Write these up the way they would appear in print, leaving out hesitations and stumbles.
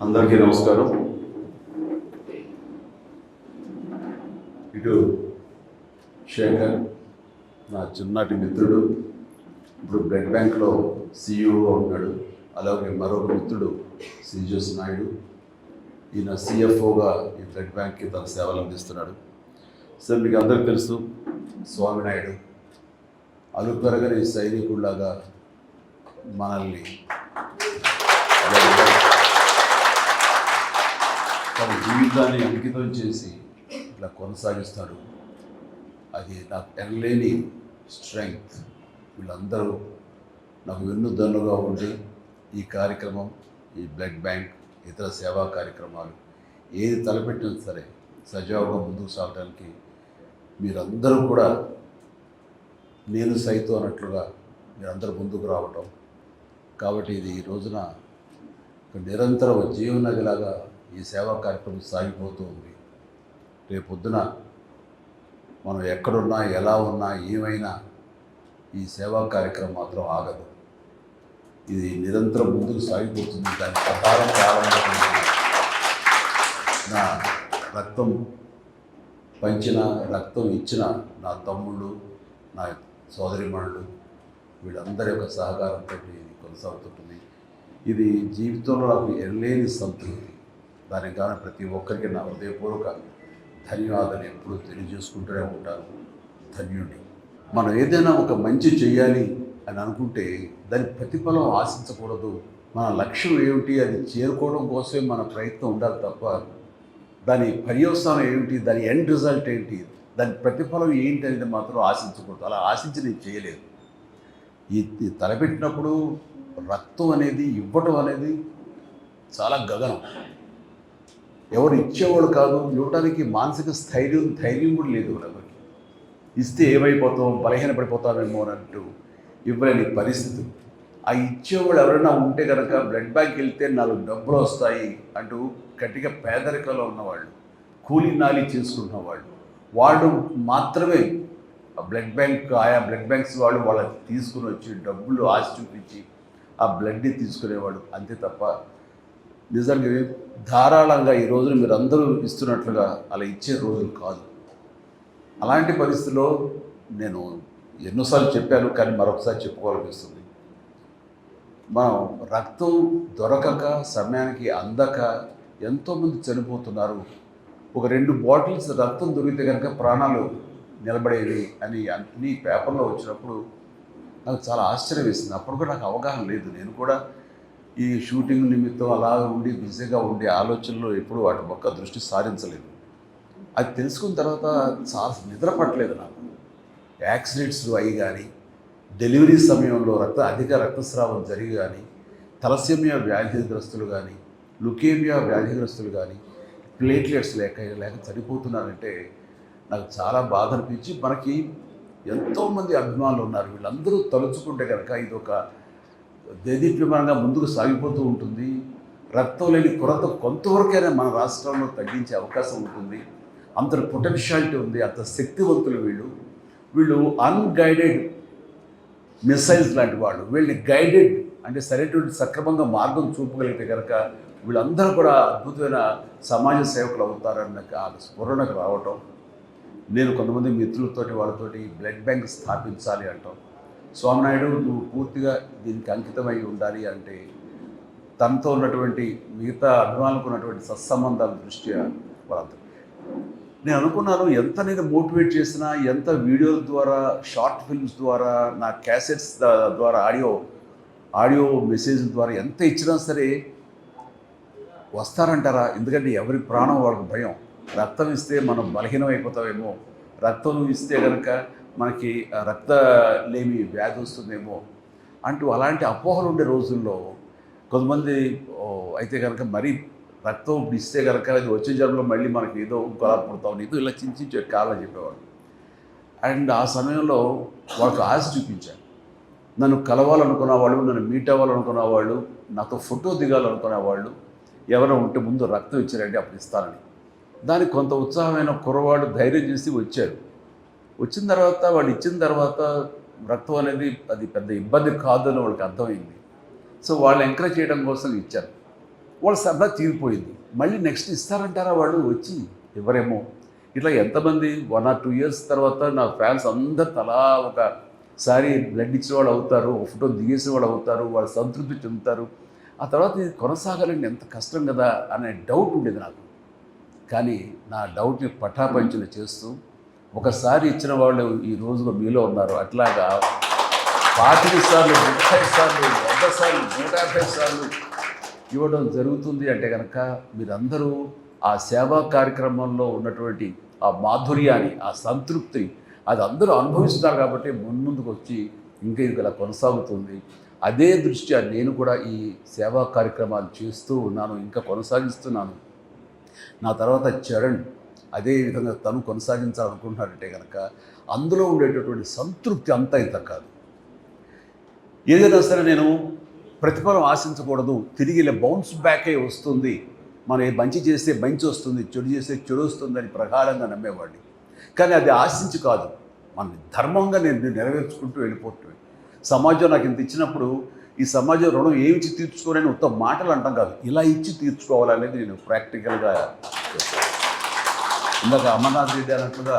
అందరికీ నమస్కారం. ఇటు శేఖర్ నా చిన్నటి మిత్రుడు, ఇప్పుడు బ్లడ్ బ్యాంక్లో సిఇఓగా ఉన్నాడు. అలాగే మరొక మిత్రుడు శ్రీజస్ నాయుడు, ఈయన సిఎఫ్ఓగా ఈ బ్లడ్ బ్యాంక్కి తన సేవలు అందిస్తున్నాడు. సార్ మీకు అందరికీ తెలుసు, స్వామినాయుడు అలుపెరగని సైనికుడిలాగా మనల్ని తన జీవితాన్ని అంకితం చేసి ఇట్లా కొనసాగిస్తాడు. అది నాకు ఎనలేని స్ట్రెంగ్త్. వీళ్ళందరూ నాకు వెన్నుదన్నుగా ఉండి ఈ కార్యక్రమం, ఈ బ్లడ్ బ్యాంక్, ఇతర సేవా కార్యక్రమాలు ఏది తలపెట్టినా సరే సజావుగా ముందుకు సాగడానికి మీరందరూ కూడా నేను సైతం అన్నట్లుగా మీరందరూ ముందుకు రావటం. కాబట్టి ఇది ఈ రోజున ఒక నిరంతర జీవనదిలాగా ఈ సేవా కార్యక్రమం సాగిపోతూ ఉంది. రేపొద్దున మనం ఎక్కడున్నా, ఎలా ఉన్నా, ఏమైనా ఈ సేవా కార్యక్రమం మాత్రం ఆగదు. ఇది నిరంతరం ముందుకు సాగిపోతుంది. దాని ప్రకారం ప్రారంభమైంది. నా రక్తం పంచిన, రక్తం ఇచ్చిన నా తమ్ముళ్ళు, నా సోదరిమణులు, వీళ్ళందరి యొక్క సహకారంతో ఇది కొనసాగుతుంటుంది. ఇది జీవితంలో నాకు ఎనలేని సంతృప్తి. దానికి కానీ ప్రతి ఒక్కరికి నా హృదయపూర్వక ధన్యవాదాలు ఎప్పుడూ తెలియజేసుకుంటూనే ఉంటాను. ధన్యుడిని. మనం ఏదైనా ఒక మంచి చేయాలి అని అనుకుంటే దాని ప్రతిఫలం ఆశించకూడదు. మన లక్ష్యం ఏమిటి, అది చేరుకోవడం కోసమే మన ప్రయత్నం ఉండాలి తప్ప దాని పర్యవసానం ఏమిటి, దాని ఎండ్ రిజల్ట్ ఏంటి, దాని ప్రతిఫలం ఏంటి అనేది మాత్రం ఆశించకూడదు. అలా ఆశించి నేను చేయలేదు. ఈ తలపెట్టినప్పుడు రక్తం అనేది ఇవ్వటం అనేది చాలా గగనం. ఎవరు ఇచ్చేవాడు కాదు, ఇవ్వడానికి మానసిక ధైర్యం కూడా లేదు ఎవరికి. ఇస్తే ఏమైపోతాం, బలహీనపడిపోతామేమో అన్నట్టు ఇవ్వలేని పరిస్థితి. ఆ ఇచ్చేవాళ్ళు ఎవరైనా ఉంటే కనుక బ్లడ్ బ్యాంక్ వెళ్తే 4 డబ్బులు వస్తాయి అంటూ గట్టిగా పేదరికంలో ఉన్నవాళ్ళు, కూలీ నాలి చేసుకుంటున్న వాళ్ళు మాత్రమే ఆ బ్లడ్ బ్యాంక్, ఆయా బ్లడ్ బ్యాంక్స్ వాళ్ళు వాళ్ళకి తీసుకుని వచ్చి డబ్బులు ఆశ చూపించి ఆ బ్లడ్ని తీసుకునేవాడు. అంతే తప్ప నిజంగా ధారాళంగా ఈ రోజున మీరు అందరూ ఇస్తున్నట్లుగా అలా ఇచ్చే రోజులు కాదు. అలాంటి పరిస్థితుల్లో నేను ఎన్నోసార్లు చెప్పాను, కానీ మరొకసారి చెప్పుకోవాలనిపిస్తుంది. మనం రక్తం దొరకక, సమయానికి అందక ఎంతోమంది చనిపోతున్నారు. ఒక 2 బాటిల్స్ రక్తం దొరికితే కనుక ప్రాణాలు నిలబడేవి అని అన్ని పేపర్లో వచ్చినప్పుడు నాకు చాలా ఆశ్చర్యం వేసింది. అప్పుడు కూడా నాకు అవగాహన లేదు. నేను కూడా ఈ షూటింగ్ నిమిత్తం అలా ఉండి బిజీగా ఉండే ఆలోచనలో ఎప్పుడూ వాటి పక్క దృష్టి సారించలేదు. అది తెలుసుకున్న తర్వాత చాలా నిద్ర పట్టలేదు నాకు. యాక్సిడెంట్స్ అయ్యి కానీ, డెలివరీ సమయంలో అధిక రక్తస్రావం జరిగి కానీ, తలసేమియా వ్యాధిగ్రస్తులు కానీ, లుకేమియా వ్యాధిగ్రస్తులు కానీ ప్లేట్లెట్స్ లేక చనిపోతున్నారంటే నాకు చాలా బాధ అనిపించి, మనకి ఎంతోమంది అభిమానులు ఉన్నారు. వీళ్ళందరూ తలుచుకుంటే కనుక ఇది ఒక దేదీప్యమానంగా ముందుకు సాగిపోతూ ఉంటుంది. రక్తం లేని కొరత కొంతవరకైనా మన రాష్ట్రంలో తగ్గించే అవకాశం ఉంటుంది. అంత పొటెన్షియాలిటీ ఉంది, అంత శక్తివంతులు వీళ్ళు అన్గైడెడ్ మిసైల్స్ లాంటి వాళ్ళు. వీళ్ళని గైడెడ్ అంటే సరైనటువంటి సక్రమంగా మార్గం చూపగలిగితే కనుక వీళ్ళందరూ కూడా అద్భుతమైన సమాజ సేవకులు అవుతారన్న స్ఫురణకు రావటం. నేను కొంతమంది మిత్రులతోటి వాళ్ళతోటి బ్లడ్ బ్యాంక్ స్థాపించాలి అంటాం. స్వామినాయుడు, నువ్వు పూర్తిగా దీనికి అంకితమై ఉండాలి అంటే తనతో ఉన్నటువంటి మిగతా అభిమానులకు ఉన్నటువంటి సత్సంబంధాల దృష్ట్యా వాళ్ళంతా నేను అనుకున్నాను, ఎంత నేను మోటివేట్ చేసినా, ఎంత వీడియోల ద్వారా, షార్ట్ ఫిల్మ్స్ ద్వారా, నా క్యాసెట్స్ ద్వారా, ఆడియో మెసేజ్ల ద్వారా ఎంత ఇచ్చినా సరే వస్తారంటారా? ఎందుకంటే ఎవరి ప్రాణం వాళ్ళకి భయం. రక్తం ఇస్తే మనం బలహీనం అయిపోతామేమో, రక్తం ఇస్తే కనుక మనకి రక్తలేమి వ్యాధి వస్తుందేమో అంటూ అలాంటి అపోహలు ఉండే రోజుల్లో కొంతమంది అయితే కనుక మరీ రక్తం ఇస్తే కనుక అది వచ్చే జన్మలో మళ్ళీ మనకి ఏదో గొడవ పుడతాం, ఏదో ఇలా చించి కావాలని చెప్పేవాడు. అండ్ ఆ సమయంలో వాళ్ళకి ఆశ చూపించాను. నన్ను కలవాలనుకున్న వాళ్ళు, నన్ను మీట్ అవ్వాలనుకున్న వాళ్ళు, నాతో ఫోటో దిగాలనుకునే వాళ్ళు ఎవరైనా ఉంటే ముందు రక్తం ఇచ్చారంటే అప్పుడు ఇస్తానని. దానికి కొంత ఉత్సాహమైన కుర్రవాడు ధైర్యం చేసి వచ్చారు. వచ్చిన తర్వాత వాళ్ళు ఇచ్చిన తర్వాత రక్తం అనేది అది పెద్ద ఇబ్బంది కాదు అని వాళ్ళకి అర్థమైంది. సో వాళ్ళు ఎంకరేజ్ చేయడం కోసం ఇచ్చారు. వాళ్ళ సరదా తీరిపోయింది. మళ్ళీ నెక్స్ట్ ఇస్తారంటారా వాళ్ళు వచ్చి? ఎవరేమో. ఇట్లా ఎంతమంది 1 or 2 years తర్వాత నా ఫ్యాన్స్ అందరు తలా ఒకసారి బ్లడ్ ఇచ్చిన వాళ్ళు అవుతారు, ఒక ఫోటో దిగేసిన వాళ్ళు అవుతారు, వాళ్ళు సంతృప్తి చెందుతారు. ఆ తర్వాత ఇది కొనసాగాలంటే ఎంత కష్టం కదా అనే డౌట్ ఉండేది నాకు. కానీ నా డౌట్ని పటాపంచలు చేస్తూ ఒకసారి ఇచ్చిన వాళ్ళు ఈ రోజుగా మీలో ఉన్నారు. అట్లాగా 25 సార్లు, 30 సార్లు, 100 సార్లు, 150 సార్లు ఇవ్వడం జరుగుతుంది అంటే కనుక మీరందరూ ఆ సేవా కార్యక్రమంలో ఉన్నటువంటి ఆ మాధుర్యాన్ని, ఆ సంతృప్తి అది అందరూ అనుభవిస్తున్నారు కాబట్టి ముందుకు వచ్చి ఇంకా ఇది ఇలా కొనసాగుతుంది. అదే దృష్ట్యా నేను కూడా ఈ సేవా కార్యక్రమాలు చేస్తూ ఉన్నాను, ఇంకా కొనసాగిస్తున్నాను. నా తర్వాత చరణ్ అదే విధంగా తను కొనసాగించాలనుకుంటున్నాడంటే కనుక అందులో ఉండేటటువంటి సంతృప్తి అంతా ఇంత కాదు. ఏదైనా సరే నేను ప్రతిఫలం ఆశించకూడదు, తిరిగి ఇలా బౌన్స్ బ్యాకే వస్తుంది, మనం మంచి చేస్తే మంచి వస్తుంది, చెడు చేస్తే చెడు వస్తుందని ప్రగాఢంగా నమ్మేవాడిని. కానీ అది ఆశించి కాదు, మన ధర్మంగా నేను నెరవేర్చుకుంటూ వెళ్ళిపోతుంది. సమాజం నాకు ఇంత ఇచ్చినప్పుడు ఈ సమాజం రుణం ఏమి ఇచ్చి తీర్చుకోవాలని ఉత్తమ మాటలు అంటాం కాదు, ఇలా ఇచ్చి తీర్చుకోవాలనేది నేను ప్రాక్టికల్గా చేస్తాను. ఇందాక అమర్నాథ్ రెడ్డి అన్నట్లుగా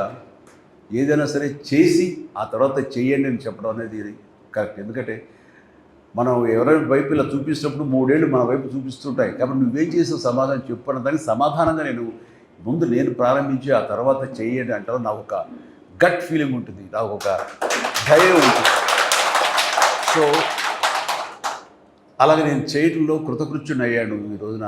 ఏదైనా సరే చేసి ఆ తర్వాత చెయ్యండి అని చెప్పడం అనేది కరెక్ట్. ఎందుకంటే మనం ఎవరైనా వైపు ఇలా చూపించినప్పుడు 3 ఏళ్ళు మన వైపు చూపిస్తుంటాయి కాబట్టి నువ్వేం చేసావు సమాధానం చెప్పడం దానికి సమాధానంగా నేను ప్రారంభించి ఆ తర్వాత చెయ్యండి అంటారు. నాకు ఒక గట్ ఫీలింగ్ ఉంటుంది, నాకు ఒక ధైర్యం ఉంటుంది. సో అలాగే నేను చేయటంలో కృతకృత్యుని అయ్యాను ఈ రోజున.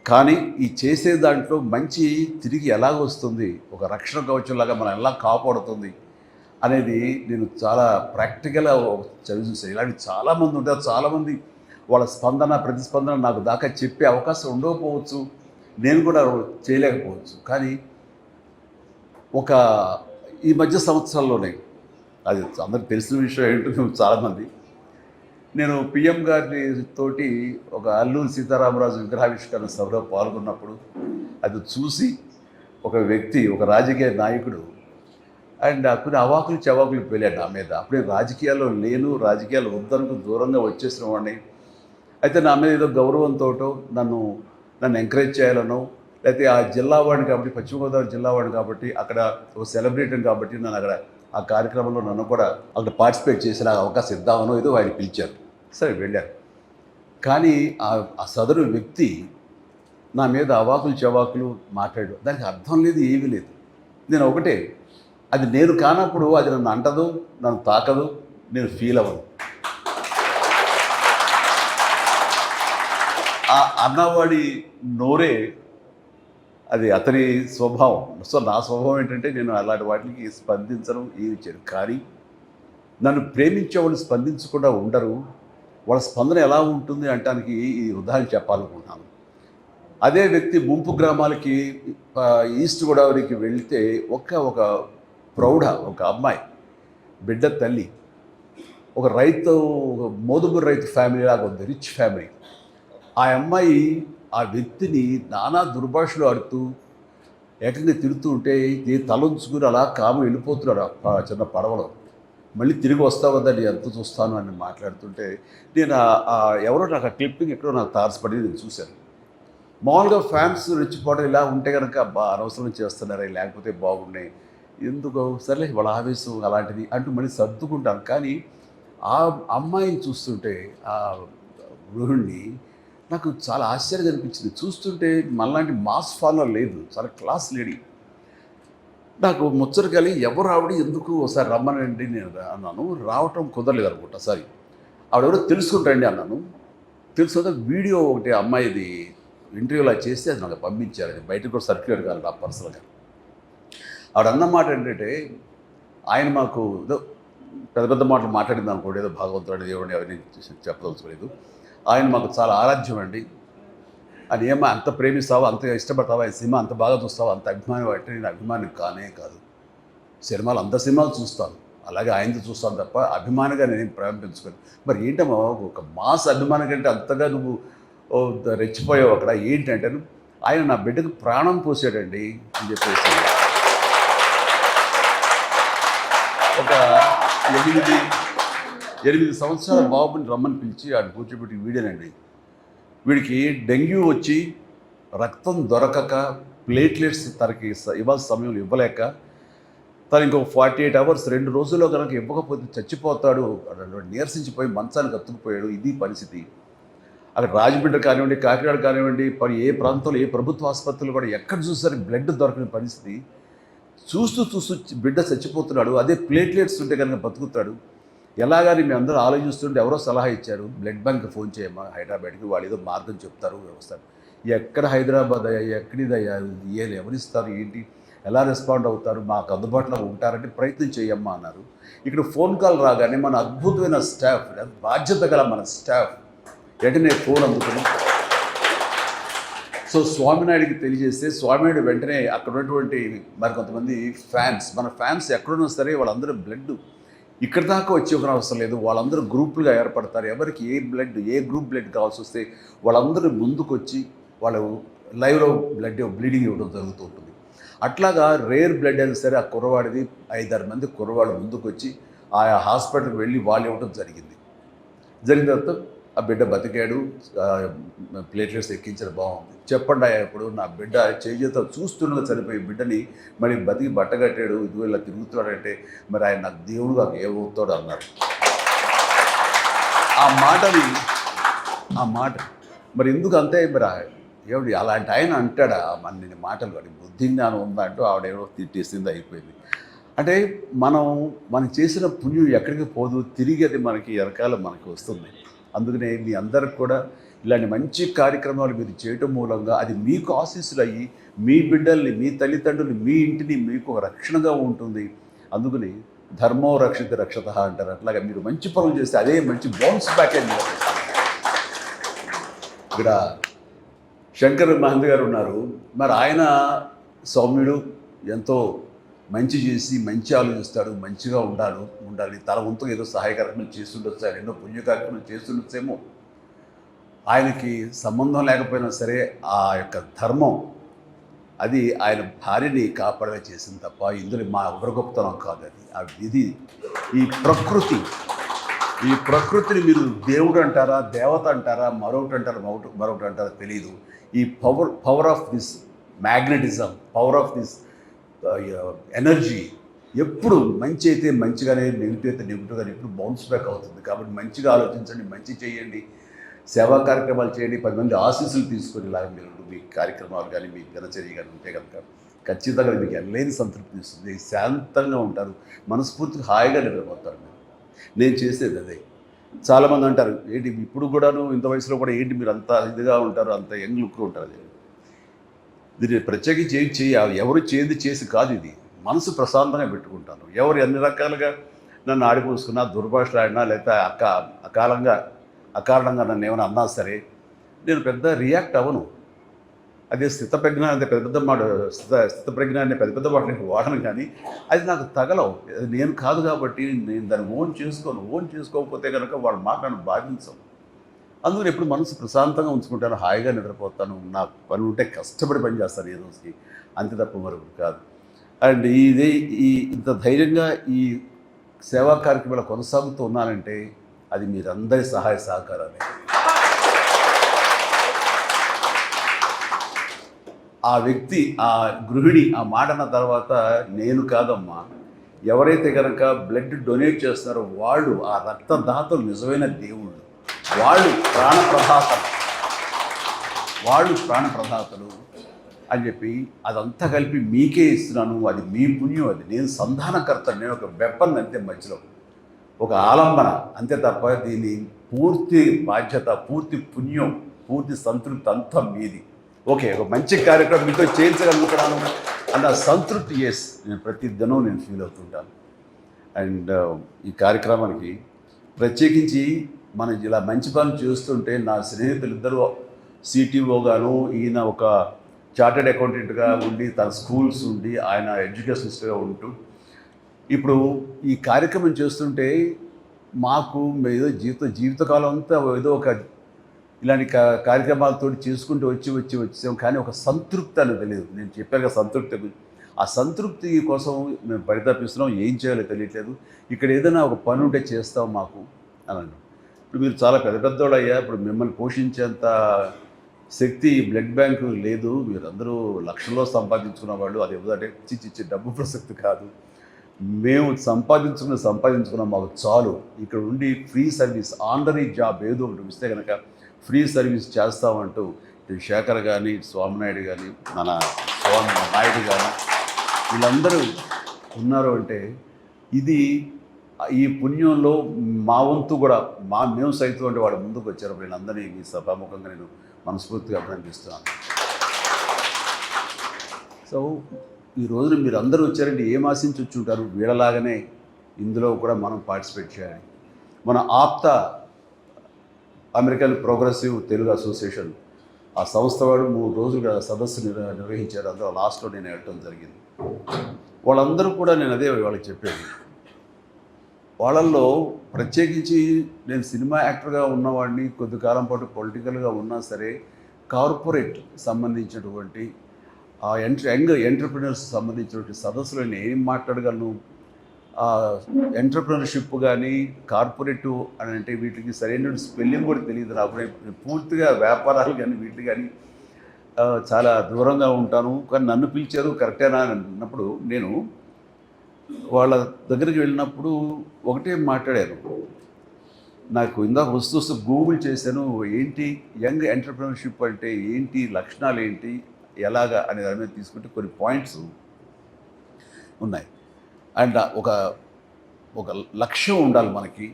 కానీ ఈ చేసే దాంట్లో మంచి తిరిగి ఎలాగ వస్తుంది, ఒక రక్షణ కవచంలాగా మనం ఎలా కాపాడుతుంది అనేది నేను చాలా ప్రాక్టికల్గా చదివి చూసాను. ఇలాంటి చాలామంది ఉంటారు, చాలామంది వాళ్ళ ప్రతిస్పందన నాకు దాకా చెప్పే అవకాశం ఉండకపోవచ్చు, నేను కూడా చేయలేకపోవచ్చు. కానీ ఈ మధ్య సంవత్సరాల్లోనే అది అందరికి తెలిసిన విషయం ఏంటో చాలామంది, నేను పిఎం గారి తోటి ఒక అల్లూరి సీతారామరాజు విగ్రహావిష్కరణ సభలో పాల్గొన్నప్పుడు అది చూసి ఒక వ్యక్తి, ఒక రాజకీయ నాయకుడు అండ్ కొన్ని అవాకులు చవాకులు వెళ్ళాడు నా మీద. అప్పుడే రాజకీయాల్లో లేను, రాజకీయాలు వద్దనుకు దూరంగా వచ్చేసిన వాడిని. అయితే నా మీద ఏదో గౌరవంతో నన్ను ఎంకరేజ్ చేయాలనో, లేకపోతే ఆ జిల్లా వాడిని కాబట్టి, పశ్చిమ గోదావరి జిల్లా వాడిని కాబట్టి, అక్కడ ఒక సెలబ్రిటీ కాబట్టి నన్ను అక్కడ ఆ కార్యక్రమంలో నన్ను కూడా అక్కడ పార్టిసిపేట్ చేసిన అవకాశం ఇద్దామనో ఏదో ఆయన పిలిచారు. సరే వెళ్ళారు. కానీ ఆ సదరు వ్యక్తి నా మీద అవాకులు చవాకులు మాట్లాడు, దానికి అర్థం లేదు, ఏమీ లేదు. నేను ఒకటే, అది నేను కానప్పుడు అది నన్ను అంటదు, నన్ను తాకదు, నేను ఫీల్ అవ్వను. ఆ అన్నవాడి నోరే అది అతని స్వభావం. సో నా స్వభావం ఏంటంటే నేను అలాంటి వాటికి స్పందించడం ఏమి చేయను. కానీ నన్ను ప్రేమించే వాళ్ళు స్పందించకుండా ఉండరు. వాళ్ళ స్పందన ఎలా ఉంటుంది అంటానికి ఈ ఉదాహరణ చెప్పాలనుకుంటున్నాను. అదే వ్యక్తి ముంపు గ్రామాలకి ఈస్ట్ గోదావరికి వెళితే ఒక ప్రౌఢ ఒక అమ్మాయి, బిడ్డ తల్లి, ఒక మోదుగురు రైతు ఫ్యామిలీ లాగా ఉంది, రిచ్ ఫ్యామిలీ. ఆ అమ్మాయి ఆ వ్యక్తిని నానా దుర్భాషలు ఆడుతూ ఏకంగా తిడుతూ ఉంటే తలంచుకుని అలా కాము వెళ్ళిపోతున్నాడు ఆ చిన్న పడవలో. మళ్ళీ తిరిగి వస్తావు కదా, నేను ఎంత చూస్తాను అని మాట్లాడుతుంటే నేను ఎవరో నాకు ఆ క్లిప్పింగ్ ఎక్కడో నాకు తారసపడి నేను చూశాను. మామూలుగా ఫ్యాన్స్ రెచ్చిపోవడం ఇలా ఉంటే కనుక అనవసరం చేస్తున్నారే, లేకపోతే బాగున్నాయి, ఎందుకో సర్లే వాళ్ళ ఆవేశం అలాంటిది అంటూ మళ్ళీ సర్దుకుంటాను. కానీ ఆ అమ్మాయిని చూస్తుంటే, ఆ గృహిణిని నాకు చాలా ఆశ్చర్యంగా అనిపించింది. చూస్తుంటే మనలాంటి మాస్ ఫాలోవర్ లేదు, చాలా క్లాస్ లేడీ. నాకు ముచ్చట కలిగి ఎవరు ఆవిడ, ఎందుకు ఒకసారి రమ్మనండి నేను అన్నాను. రావటం కుదరలేదు అనుకుంటా, సారీ ఆవిడెవరో తెలుసుకుంటాండి అన్నాను. తెలుసుకుంటే వీడియో ఒకటి అమ్మాయిది ఇంటర్వ్యూలా చేస్తే అది నాకు పంపించారు. అది బయటకు కూడా సర్క్యులేట్ కాదు నా పర్సనల్గా. ఆవిడ అన్నమాట ఏంటంటే, ఆయన మాకు ఏదో పెద్ద మాటలు మాట్లాడింది అనుకోండి, ఏదో భగవంతుడు దేవుడిని అవన్నీ చెప్పదలుచుకోలేదు. ఆయన మాకు చాలా ఆరాధ్యం అండి. అని ఏమో అంత ప్రేమిస్తావా, అంత ఇష్టపడతావా, ఆయన సినిమా అంత బాగా చూస్తావా, అంత అభిమానం అంటే నేను అభిమాని కానే కాదు. సినిమాలు సినిమాలు చూస్తాను, అలాగే ఆయనతో చూస్తాను తప్ప అభిమానిగా నేనేం ప్రేమ పెంచుకోను. మరి ఏంటమ్మా ఒక మాస్ అభిమానం కంటే అంతగా నువ్వు రెచ్చిపోయావు అక్కడ ఏంటంటే, ఆయన నా బిడ్డకు ప్రాణం పోసాడండి అని చెప్పేసి ఒక 8 సంవత్సరాల బాబుని రమ్మని పిలిచి ఆడు కూర్చోబెట్టి వీడియోనండి వీడికి డెంగ్యూ వచ్చి రక్తం దొరకక ప్లేట్లెట్స్ తనకి ఇవ్వాల్సిన సమయంలో ఇవ్వలేక తను ఇంకొక 48 అవర్స్ 2 రోజుల్లో కనుక ఇవ్వకపోతే చచ్చిపోతాడు నీరసించిపోయి మంచానికి అతుక్కుపోయాడు. ఇది పరిస్థితి. అక్కడ రాజమండ్రి కానివ్వండి, కాకినాడ కానివ్వండి, ఏ ప్రాంతంలో ఏ ప్రభుత్వ ఆసుపత్రులు కూడా ఎక్కడ చూసారు బ్లడ్ దొరకని పరిస్థితి. చూస్తూ చూస్తూ బిడ్డ చచ్చిపోతున్నాడు. అదే ప్లేట్లెట్స్ ఉంటే కనుక బతుకుతాడు. ఎలాగని మీ అందరూ ఆలోచిస్తుంటే ఎవరో సలహా ఇచ్చారు, బ్లడ్ బ్యాంక్ ఫోన్ చేయమ్మా హైదరాబాద్కి, వాళ్ళు ఏదో మార్గం చెప్తారు వ్యవస్థ. ఎక్కడ హైదరాబాద్ అయ్యా, ఎక్కడిదయ్యా, ఎవరిస్తారు, ఏంటి, ఎలా రెస్పాండ్ అవుతారు, మాకు అందుబాటులో ఉంటారంటే ప్రయత్నం చేయమ్మా అన్నారు. ఇక్కడ ఫోన్ కాల్ రాగానే మన అద్భుతమైన స్టాఫ్, బాధ్యత గల మన స్టాఫ్ వెంటనే ఫోన్ అందుకుని సో స్వామినాయుడికి తెలియజేస్తే స్వామినాయుడు వెంటనే అక్కడ ఉన్నటువంటి మరి కొంతమంది ఫ్యాన్స్, మన ఫ్యాన్స్ ఎక్కడున్నా సరే వాళ్ళందరూ బ్లడ్ ఇక్కడ దాకా వచ్చి ఒక అవసరం లేదు, వాళ్ళందరూ గ్రూపులుగా ఏర్పడతారు. ఎవరికి ఏ గ్రూప్ బ్లడ్ కావాల్సి వస్తే వాళ్ళందరూ ముందుకు వచ్చి వాళ్ళు లైవ్లో బ్లీడింగ్ ఇవ్వడం జరుగుతూ ఉంటుంది. అట్లాగా రేర్ బ్లడ్ అయినా సరే ఆ కుర్రవాడిది 5-6 మంది కుర్రవాడు ముందుకు వచ్చి ఆయా హాస్పిటల్కి వెళ్ళి వాళ్ళు ఇవ్వడం జరిగింది. జరిగిన తర్వాత ఆ బిడ్డ బతికాడు, ప్లేట్లెట్స్ ఎక్కించడం బాగుంది. చెప్పండి ఇప్పుడు నా బిడ్డ చేతితో చూస్తుండగా చనిపోయి బిడ్డని మరి బతికి బట్టగట్టాడు, ఇదిగో ఇలా తిరుగుతున్నాడంటే మరి ఆయన నాకు దేవుడు నాకు ఏమవుతాడు అన్నారు. ఆ మాట మరి ఎందుకు అంతే మరి ఏమిటి అలాంటి ఆయన అంటాడా మన మాటలు, కానీ బుద్ధి జ్ఞానం ఉందా అంటూ ఆవిడేమో తిట్టేసింది, అయిపోయింది. అంటే మనం చేసిన పుణ్యం ఎక్కడికి పోదు, తిరిగి అది మనకి వెనకాల మనకి వస్తుంది. అందుకనే మీ అందరికి కూడా ఇలాంటి మంచి కార్యక్రమాలు మీరు చేయటం మూలంగా అది మీకు ఆశీస్సులు అయ్యి మీ బిడ్డల్ని, మీ తల్లిదండ్రులు, మీ ఇంటిని మీకు రక్షణగా ఉంటుంది. అందుకని ధర్మో రక్షిత రక్షత అంటారు. అట్లాగా మీరు మంచి పనులు చేస్తే అదే మంచి బౌన్స్ బ్యాక్ అని ఇక్కడ శంకర్ మహంత్ గారు ఉన్నారు. మరి ఆయన సౌమ్యుడు, ఎంతో మంచి చేసి మంచి ఆలోచిస్తాడు, మంచిగా ఉండాలి, తన వంతు ఏదో సహాయ కార్యక్రమాలు చేస్తుండొచ్చు, ఆయన ఎన్నో పుణ్య కార్యక్రమాలు చేస్తుండొచ్చేమో. ఆయనకి సంబంధం లేకపోయినా సరే ఆ యొక్క ధర్మం అది ఆయన భార్యని కాపాడగా చేసింది తప్ప ఇందులో మా ఎవరి గొప్పతనం కాదు. అది ఆ విధి, ఈ ప్రకృతిని మీరు దేవుడు అంటారా, దేవత అంటారా, మరొకటి అంటారా తెలియదు. ఈ power of this magnetism, power of this energy ఎప్పుడు మంచి అయితే మంచిగానే, నెగిటివ్ అయితే నెగిటివ్గానే ఎప్పుడు బౌన్స్ బ్యాక్ అవుతుంది. కాబట్టి మంచిగా ఆలోచించండి, మంచి చేయండి, సేవా కార్యక్రమాలు చేయండి, 10 మంది ఆశీస్సులు తీసుకొని ఇలాగ మీరు మీ కార్యక్రమాలు కానీ మీ దినచర్య కానీ ఉంటే కనుక ఖచ్చితంగా మీకు ఎనలేని సంతృప్తి ఇస్తుంది. శాంతంగా ఉంటారు, మనస్ఫూర్తిగా హాయిగా నిద్రపోతారు. నేను చేసేది అదే. చాలామంది అంటారు ఏంటి ఇప్పుడు కూడాను ఇంత వయసులో కూడా ఏంటి మీరు అంత ఇదిగా ఉంటారు, అంత యంగ్ లుక్లో ఉంటారు. దీన్ని ప్రత్యేకించి ఎవరు చేసి కాదు, ఇది మనసు ప్రశాంతంగా పెట్టుకుంటాను. ఎవరు ఎన్ని రకాలుగా నన్ను ఆడిపోసుకున్నా, దుర్భాషలు ఆడినా, లేకపోతే అకారణంగా నన్ను ఏమైనా అన్నా సరే నేను పెద్ద రియాక్ట్ అవ్వను. అదే స్థితప్రజ్ఞ అంటే స్థితప్రజ్ఞ అనే పెద్ద మాట వాడను, కానీ అది నాకు తగలవు. అది నేను కాదు కాబట్టి నేను దాన్ని ఓన్ చేసుకోకపోతే కనుక వాళ్ళ మాట నన్ను బాధించవు. అందుకని ఎప్పుడు మనసు ప్రశాంతంగా ఉంచుకుంటాను, హాయిగా నిద్రపోతాను, నాకు పని ఉంటే కష్టపడి పని చేస్తాను ఏ రోజుకి, అంతే తప్ప మరొకటి కాదు. అండ్ ఇంత ధైర్యంగా ఈ సేవా కార్యక్రమాలు కొనసాగుతూ ఉన్నానంటే అది మీరందరి సహాయ సహకారాలే. ఆ వ్యక్తి, ఆ గృహిణి ఆ మాట అన్న తర్వాత నేను కాదమ్మా, ఎవరైతే కనుక బ్లడ్ డొనేట్ చేస్తున్నారో వాళ్ళు ఆ రక్తదాతలు నిజమైన దేవుళ్ళు, వాళ్ళు ప్రాణప్రదాతలు అని చెప్పి అదంతా కలిపి మీకే ఇస్తున్నాను. అది మీ పుణ్యం, అది నేను సంధానకర్త, నేను ఒక వెపన్ అంతే, మధ్యలో ఒక ఆలంబన అంతే తప్ప దీని పూర్తి బాధ్యత, పూర్తి పుణ్యం, పూర్తి సంతృప్తి అంతా మీది. ఓకే, ఒక మంచి కార్యక్రమం మీతో చేయించగలుగుతున్నాను అన్న సంతృప్తి నేను ప్రతి దినం నేను ఫీల్ అవుతుంటాను. అండ్ ఈ కార్యక్రమానికి ప్రత్యేకించి మనం ఇలా మంచి పనులు చేస్తుంటే నా స్నేహితులు ఇద్దరు సిటీఓగాను, ఈయన ఒక చార్టెడ్ అకౌంటెంట్గా ఉండి తన స్కూల్స్ ఉండి ఆయన ఎడ్యుకేషనిస్ట్గా ఉంటూ ఇప్పుడు ఈ కార్యక్రమం చేస్తుంటే మాకు ఏదో జీవితకాలం అంతా ఏదో ఒక ఇలాంటి కార్యక్రమాలతో చేసుకుంటూ వచ్చాం, కానీ ఒక సంతృప్తి అనేది తెలియదు. నేను చెప్పాక సంతృప్తి, ఆ సంతృప్తి కోసం మేము పరితపిస్తున్నాం, ఏం చేయాలో తెలియట్లేదు. ఇక్కడ ఏదైనా ఒక పని ఉంటే చేస్తాం మాకు అని. ఇప్పుడు మీరు చాలా పెద్ద పెద్దోళ్ళు అయ్యా, ఇప్పుడు మిమ్మల్ని పోషించేంత శక్తి బ్లడ్ బ్యాంకు లేదు, మీరందరూ లక్షల్లో సంపాదించుకున్న వాళ్ళు, అది ఏదంటే చిచ్చి డబ్బు ప్రసక్తి కాదు, మేము సంపాదించుకున్న మాకు చాలు, ఇక్కడ ఉండి ఫ్రీ సర్వీస్ ఆనరీ జాబ్ ఏదో ఒకటి ఇస్తే కనుక ఫ్రీ సర్వీస్ చేస్తామంటూ ఇటు శేఖర్ కానీ స్వామినాయుడు కానీ మన స్వామి నాయుడు కానీ వీళ్ళందరూ ఉన్నారు అంటే ఇది ఈ పుణ్యంలో మా వంతు కూడా మేము సైతం అంటే వాడు ముందుకు వచ్చారు. వీళ్ళందరినీ మీ సభాముఖంగా నేను మనస్ఫూర్తిగా అభినందిస్తున్నాను. సో ఈ రోజున మీరు అందరూ వచ్చారంటే ఏం ఆశించి వచ్చి ఉంటారు? వీళ్ళలాగానే ఇందులో కూడా మనం పార్టిసిపేట్ చేయాలి. మన APTA American progressive Telugu association ఆ సంస్థ వాడు 3 రోజులుగా సదస్సు నిర్వహించారు. అందులో లాస్ట్లో నేను వెళ్ళటం జరిగింది. వాళ్ళందరూ కూడా నేను అదే వాళ్ళకి చెప్పాను, వాళ్ళల్లో ప్రత్యేకించి నేను సినిమా యాక్టర్గా ఉన్నవాడిని, కొద్ది కాలం పాటు పొలిటికల్గా ఉన్నా సరే కార్పొరేట్ సంబంధించినటువంటి ఆ యంగ్ ఎంటర్ప్రినర్స్ సంబంధించినటువంటి సదస్సులో నేను ఏం మాట్లాడగలను? ఎంటర్ప్రినర్షిప్ కానీ కార్పొరేటివ్ అని అంటే వీటికి సరైన స్పెల్లింగ్ కూడా తెలియదు నాకు. నేను పూర్తిగా వ్యాపారాలు కానీ వీటికి కానీ చాలా దూరంగా ఉంటాను. కానీ నన్ను పిలిచారు కరెక్టేనా అని అన్నప్పుడు నేను వాళ్ళ దగ్గరికి వెళ్ళినప్పుడు ఒకటే మాట్లాడాను. నాకు ఇందాక వస్తూ గూగుల్ చేశాను, ఏంటి యంగ్ ఎంటర్ప్రినర్షిప్ అంటే ఏంటి, లక్షణాలు ఏంటి, ఎలాగా అనే దాని మీద తీసుకుంటే కొన్ని పాయింట్స్ ఉన్నాయి. అండ్ ఒక లక్ష్యం ఉండాలి మనకి,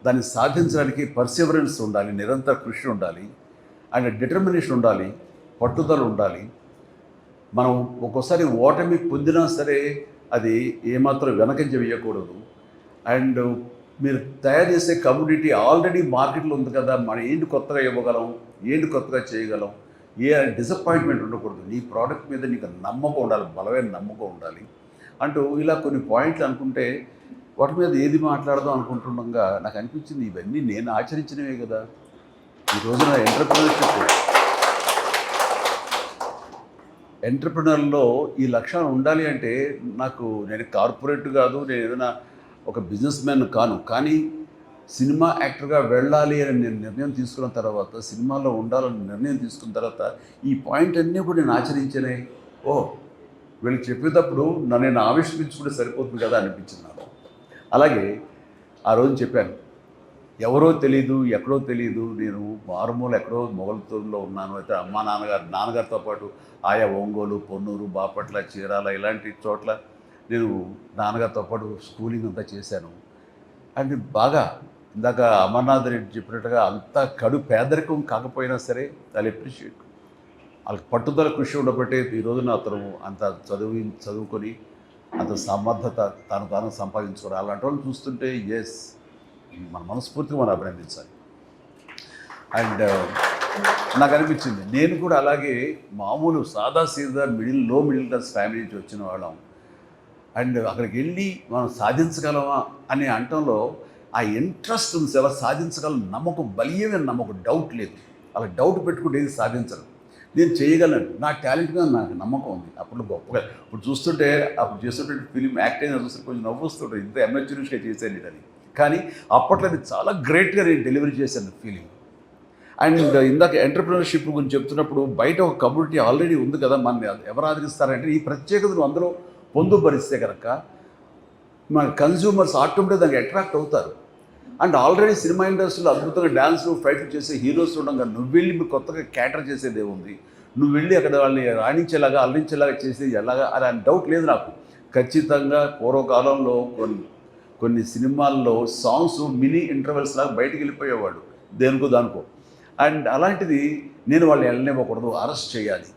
దాన్ని సాధించడానికి పర్సివరెన్స్ ఉండాలి, నిరంతర కృషి ఉండాలి, అండ్ డిటర్మినేషన్ ఉండాలి, పట్టుదల ఉండాలి. మనం ఒక్కోసారి ఓటమి పొందినా సరే అది ఏమాత్రం వెనకంజ వేయకూడదు. అండ్ మీరు తయారు చేసే కమ్యూనిటీ ఆల్రెడీ మార్కెట్లో ఉంది కదా, మనం ఏంటి కొత్తగా ఇవ్వగలం, ఏంటి కొత్తగా చేయగలం, ఏ డిసప్పాయింట్మెంట్ ఉండకూడదు, నీ ప్రోడక్ట్ మీద నీకు నమ్మకం ఉండాలి, బలమైన నమ్మకం ఉండాలి అంటూ ఇలా కొన్ని పాయింట్లు అనుకుంటే వాటి మీద ఏది మాట్లాడదాం అనుకుంటుండగా నాకు అనిపించింది ఇవన్నీ నేను ఆచరించినవే కదా. ఈ రోజున ఎంటర్ప్రినర్లో ఈ లక్షణాలు ఉండాలి అంటే నేను కార్పొరేట్ కాదు, నేను ఏదైనా ఒక బిజినెస్ మ్యాన్ కాను, కానీ సినిమా యాక్టర్గా వెళ్ళాలి అని నేను నిర్ణయం తీసుకున్న తర్వాత, సినిమాలో ఉండాలని నిర్ణయం తీసుకున్న తర్వాత ఈ పాయింట్ అన్నీ కూడా నేను ఆచరించానే. వీళ్ళకి చెప్పేటప్పుడు నేను ఆవిష్కరించుకుంటే సరిపోతుంది కదా అనిపించింది నాకు. అలాగే ఆ రోజు చెప్పాను, ఎవరో తెలీదు, ఎక్కడో తెలీదు, నేను మారుమూల ఎక్కడో మొగల్తూరులో ఉన్నాను. అయితే అమ్మా నాన్నగారితో పాటు ఆయా ఒంగోలు, పొన్నూరు, బాపట్ల, చీరాల ఇలాంటి చోట్ల నేను నాన్నగారితో పాటు స్కూలింగ్ అంతా చేశాను. అండ్ బాగా ఇందాక అమర్నాథ్ రెడ్డి చెప్పినట్టుగా అంత కడు పేదరికం కాకపోయినా సరే వాళ్ళు అప్రిషియేట్, వాళ్ళకి పట్టుదల కృషి ఉండబట్టే ఈ రోజున అతను అంత చదువుకొని అంత సమర్థత తాను సంపాదించుకోవాలి. అలాంటి వాళ్ళు చూస్తుంటే ఎస్, మన మనస్ఫూర్తిగా మనం అభినందించాలి. అండ్ నాకు అనిపించింది నేను కూడా అలాగే మామూలు సాదాసీదా లో మిడిల్ క్లాస్ ఫ్యామిలీ నుంచి వచ్చిన వాళ్ళం. అండ్ అక్కడికి వెళ్ళి మనం సాధించగలమా అనే అంటంలో ఆ ఇంట్రెస్ట్ ఉంది, ఎలా సాధించగలం నమ్మకం, బలీయమైన నమ్మకం, డౌట్ లేదు. అలా డౌట్ పెట్టుకుంటే ఏది సాధించడం, నేను చేయగలను, నా టాలెంట్ మీద నాకు నమ్మకం ఉంది. అప్పుడు గొప్పగా ఇప్పుడు చూస్తుంటే అప్పుడు చేస్తున్నటువంటి ఫిలిం యాక్ట్ అయినా చూస్తే కొంచెం నవ్వుస్తుంటారు, ఇంత ఎమర్జెన్సీగా చేశాను అని. కానీ అప్పట్లో అది చాలా గ్రేట్గా నేను డెలివరీ చేశాను ఫీలింగ్. అండ్ ఇందాక ఎంటర్ప్రినర్షిప్ గురించి చెప్తున్నప్పుడు బయట ఒక కమ్యూనిటీ ఆల్రెడీ ఉంది కదా, మన ఎవరు ఆదరిస్తారంటే ఈ ప్రత్యేకతను అందరూ పొందుపరిస్తే కనుక మన కన్జ్యూమర్స్ ఆటోమేటిక్గా దానికి అట్రాక్ట్ అవుతారు. అండ్ ఆల్రెడీ సినిమా ఇండస్ట్రీలో అద్భుతంగా డ్యాన్స్లు ఫైట్లు చేసే హీరోస్ ఉండగా నువ్వు వెళ్ళి మీరు కొత్తగా క్యాటర్ చేసేది ఏముంది, నువ్వు వెళ్ళి అక్కడ వాళ్ళని రాణించేలాగా అల్లించేలాగా చేసేది ఎలాగా అని డౌట్ లేదు నాకు. ఖచ్చితంగా పూర్వకాలంలో కొన్ని సినిమాల్లో సాంగ్స్ మినీ ఇంటర్వెల్స్ లాగా బయటికి వెళ్ళిపోయేవాడు దేనికో దానికో. అండ్ అలాంటిది నేను వాళ్ళని వెళ్ళనివ్వకూడదు, అరెస్ట్ చేయాలి,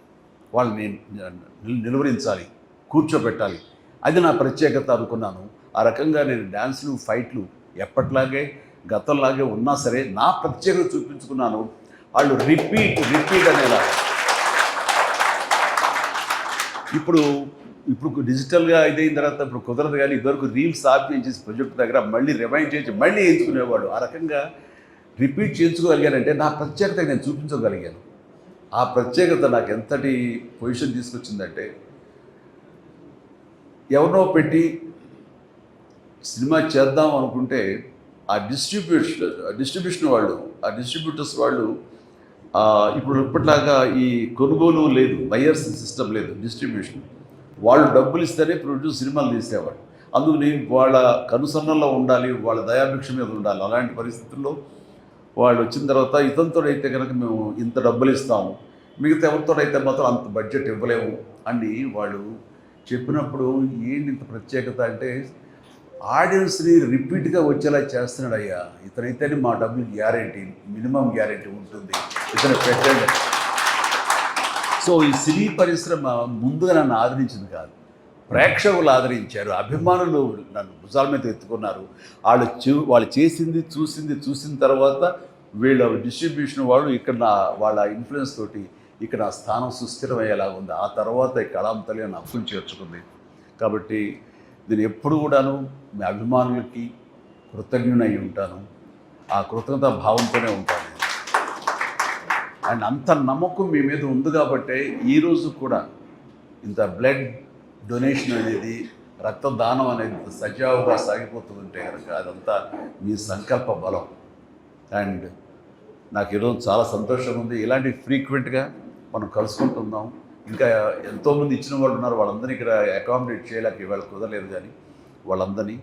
వాళ్ళని నిలువరించాలి, కూర్చోబెట్టాలి, అది నా ప్రత్యేకత అనుకున్నాను. ఆ రకంగా నేను డ్యాన్సులు ఫైట్లు ఎప్పట్లాగే గతంలాగే ఉన్నా సరే నా ప్రత్యేకత చూపించుకున్నాను. వాళ్ళు రిపీట్ అనేలా. ఇప్పుడు డిజిటల్గా ఇదైన తర్వాత ఇప్పుడు కుదరదు, కానీ ఇదివరకు రీల్స్ చేసి ప్రొజెక్ట్ దగ్గర మళ్ళీ రిమైండ్ చేసి మళ్ళీ ఎంచుకునేవాడు. ఆ రకంగా రిపీట్ చేయించుకోగలిగానంటే నా ప్రత్యేకత నేను చూపించగలిగాను. ఆ ప్రత్యేకత నాకు ఎంతటి పొజిషన్ తీసుకొచ్చిందంటే, ఎవరినో పెట్టి సినిమా చేద్దాం అనుకుంటే డిస్ట్రిబ్యూషన్ వాళ్ళు, ఆ డిస్ట్రిబ్యూటర్స్ వాళ్ళు ఇప్పుడు ఇప్పటిలాగా ఈ కొనుగోలు లేదు, బయర్స్ సిస్టమ్ లేదు, డిస్ట్రిబ్యూషన్. వాళ్ళు డబ్బులు ఇస్తేనే ప్రొడ్యూస్ సినిమాలు తీసేవాళ్ళు. అందుకని వాళ్ళ కనుసన్నల్లో ఉండాలి, వాళ్ళ దయాభిక్ష మీద ఉండాలి. అలాంటి పరిస్థితుల్లో వాళ్ళు వచ్చిన తర్వాత ఇతనితోడైతే కనుక మేము ఇంత డబ్బులు ఇస్తాము, మిగతా ఎవరితోడైతే మాత్రం అంత బడ్జెట్ ఇవ్వలేము అని వాళ్ళు చెప్పినప్పుడు ఏంటి ఇంత ప్రత్యేకత అంటే, ఆడియన్స్ని రిపీట్గా వచ్చేలా చేస్తున్నాడు. అయ్యా ఇతనైతేనే మా డబ్బులు గ్యారెంటీ, మినిమం గ్యారెంటీ ఉంటుంది, ఇతను పెట్టండి. సో ఈ సినీ పరిశ్రమ ముందుగా నన్ను ఆదరించింది కాదు, ప్రేక్షకులు ఆదరించారు, అభిమానులు నన్ను భుజాల మీద ఎత్తుకున్నారు. వాళ్ళు చేసింది చూసిన తర్వాత వీళ్ళ డిస్ట్రిబ్యూషన్ వాళ్ళు ఇక్కడ వాళ్ళ ఇన్ఫ్లుయెన్స్ తోటి ఇక్కడ నా స్థానం సుస్థిరమయ్యేలాగా ఉంది. ఆ తర్వాత ఈ కళాంతలి నన్ను అప్పులు చేర్చుకుంది. కాబట్టి నేను ఎప్పుడు కూడాను మీ అభిమానులకి కృతజ్ఞునై ఉంటాను, ఆ కృతజ్ఞతా భావంతోనే ఉంటాను. అండ్ అంత నమ్మకం మీ మీద ఉంది కాబట్టే ఈరోజు కూడా ఇంత బ్లడ్ డొనేషన్ అనేది, రక్తదానం అనేది సజావుగా సాగిపోతుందంటే కనుక అదంతా మీ సంకల్ప బలం. అండ్ నాకు ఈరోజు చాలా సంతోషంగా ఉంది. ఇలాంటి ఫ్రీక్వెంట్గా మనం కలుసుకుంటున్నాం. ఇంకా ఎంతోమంది ఇచ్చిన వాళ్ళు ఉన్నారు, వాళ్ళందరినీ ఇక్కడ అకామిడేట్ చేయలేక ఇవాళ కుదరలేదు, కానీ వాళ్ళందరినీ.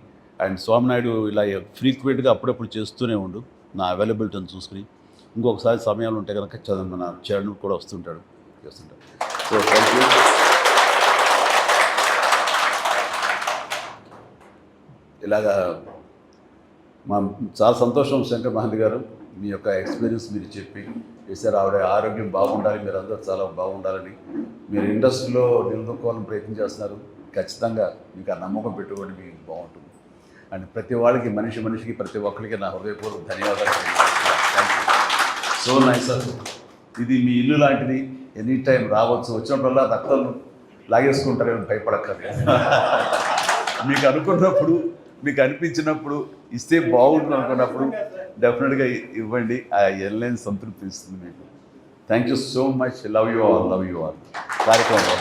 అండ్ స్వామినాయుడు ఇలా ఫ్రీక్వెంట్గా అప్పుడప్పుడు చేస్తూనే ఉండు, నా అవైలబిలిటీని చూసుకుని. ఇంకొకసారి సమయాలు ఉంటే కనుక మన చరణ్ కూడా వస్తుంటాడు, చేస్తుంటాడు. So thank you. ఇలాగా చాలా సంతోషం శంకర్ మహంతి గారు, మీ యొక్క ఎక్స్పీరియన్స్ మీరు చెప్పి చేశారు. ఆవిడ ఆరోగ్యం బాగుండాలి, మీరు అందరూ చాలా బాగుండాలని, మీరు ఇండస్ట్రీలో నిలదొక్కోవాలని ప్రయత్నం చేస్తున్నారు. ఖచ్చితంగా మీకు ఆ నమ్మకం పెట్టుకోండి, మీకు బాగుంటుంది. అండ్ ప్రతి వాళ్ళకి, మనిషికి ప్రతి ఒక్కరికి నా హృదయపూర్వక ధన్యవాదాలు. Thank you. So nice sir. ఇది మీ ఇల్లు లాంటిది, ఎనీ టైం రావచ్చు, వచ్చినప్పుడల్లా రక్తం లాగేసుకుంటారేమో భయపడక్కర్లేదు. మీకు అనుకున్నప్పుడు, మీకు అనిపించినప్పుడు, ఇస్తే బాగుంటుంది అనుకున్నప్పుడు డెఫినెట్గా ఇవ్వండి. ఆ ఎల్ఐన్ సంతృప్తి ఇస్తుంది మీకు. Thank you so much. Love you all కార్యక్రమం.